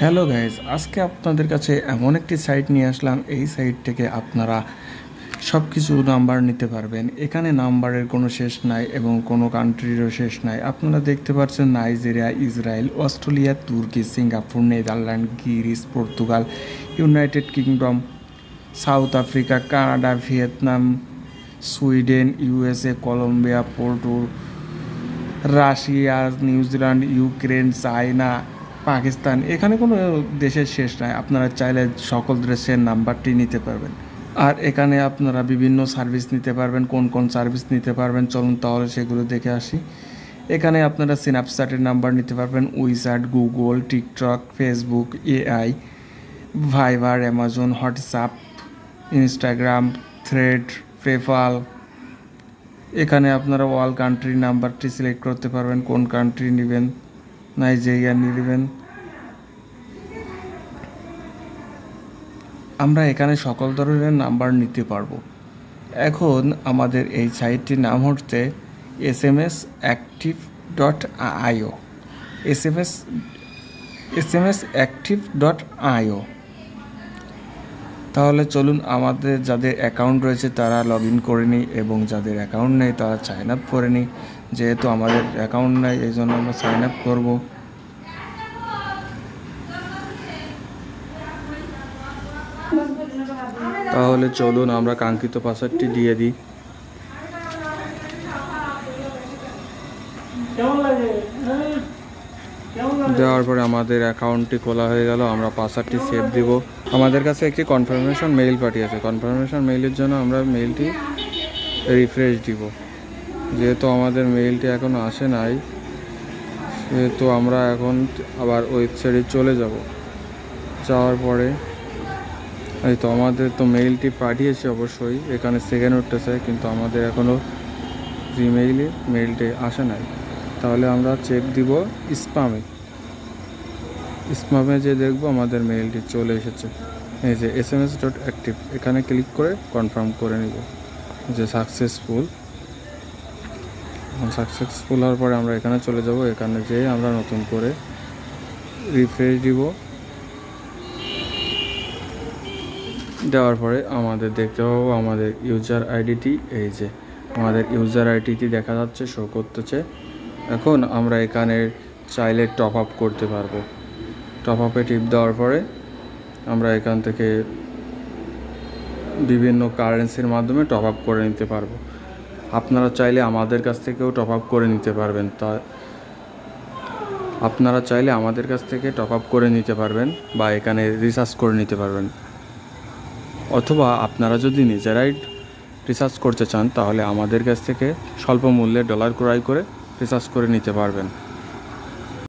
Hello guys, আজকে আপনাদের কাছে এমন একটি সাইট নিয়ে আসলাম। এই সাইট থেকে আপনারা সব কিছু নাম্বার নিতে পারবেন। এখানে নাম্বারের কোনো শেষ নাই এবং কোনো কান্ট্রিরও শেষ নাই। আপনারা দেখতে পাচ্ছেন নাইজেরিয়া, ইসরায়েল, অস্ট্রেলিয়া, তুর্কি, Singapore, Netherland, Greece, Portugal, United Kingdom, South Africa, Canada, Vietnam, Sweden, USA, Colombia, Russia, New Zealand, Ukraine, China, Pakistan. এখানে কোনো দেশের শেষ নাই। আপনারা চাইলে সকল দেশের নাম্বারটি নিতে পারবেন। আর এখানে আপনারা বিভিন্ন সার্ভিস নিতে পারবেন। কোন কোন সার্ভিস নিতে পারবেন চলুন তাহলে সেগুলো দেখে আসি। এখানে আপনারা স্ন্যাপচ্যাটের নাম্বার নিতে পারবেন, WeChat, Google, TikTok, Facebook, AI, Viber, Amazon, WhatsApp, Instagram, Thread, PayPal. এখানে আপনারা অল কান্ট্রির নাম্বারটি সিলেক্ট করতে পারবেন, কোন কান্ট্রি নেবেন। নাইজেরিয়া নেবেন। আমরা এখানে সকল ধরনের নাম্বার নিতে পারবো। এখন আমাদের এই সাইটটির নাম হচ্ছে sms-active.io। sms-active.io। তাহলে চলুন আমাদের যাদের অ্যাকাউন্ট রয়েছে তারা লগ ইন করে নিই এবং যাদের অ্যাকাউন্ট নেই তারা সাইন আপ করে নিই। যেহেতু আমাদের অ্যাকাউন্ট নেই এই জন্য আমরা সাইন আপ করবো। তাহলে চলুন আমরা কাঙ্ক্ষিত পাসওয়ার্ডটি দিয়ে দিই। দেওয়ার পরে আমাদের অ্যাকাউন্টটি খোলা হয়ে গেল। আমরা পাসওয়ার্ডটি সেভ দিব। আমাদের কাছে একটি কনফার্মেশন মেইল পাঠিয়েছে। কনফার্মেশন মেইলের জন্য আমরা মেইলটি রিফ্রেশ দিব। যেহেতু আমাদের মেইলটি এখনও আসে নাই সেহেতু আমরা এখন আবার ওয়েবসাইটে চলে যাব। যাওয়ার পরে এই তো আমাদের তো মেইলটি পাঠিয়েছে অবশ্যই, এখানে সেকেন্ড উঠতেছে, কিন্তু আমাদের এখনও জিমেইলে মেইলটি আসে নাই। তাহলে আমরা চেক দিব স্প্যামে যে দেখব আমাদের মেইলটি চলে এসেছে। এই যে sms.active, এখানে ক্লিক করে কনফার্ম করে নিব যে সাকসেসফুল হওয়ার পরে আমরা এখানে চলে যাব। এখানে যেয়ে আমরা নতুন করে রিফ্রেশ দিব। দেওয়ার পরে আমাদের দেখতে পাবো আমাদের ইউজার আইডিটি। এই যে আমাদের ইউজার আইডিটি দেখা যাচ্ছে, শো করতেছে। এখন আমরা এখানে চাইলে টপ আপ করতে পারবো। টপ আপে টিপ দেওয়ার পরে আমরা এখান থেকে বিভিন্ন কারেন্সির মাধ্যমে টপ আপ করে নিতে পারবো। আপনারা চাইলে আমাদের কাছ থেকেও টপ আপ করে নিতে পারবেন। বা এখানে রিচার্জ করে নিতে পারবেন। অথবা আপনারা যদি নিজেরাই রিচার্জ করতে চান তাহলে আমাদের কাছ থেকে স্বল্প মূল্যে ডলার ক্রয় করে রিচার্জ করে নিতে পারবেন।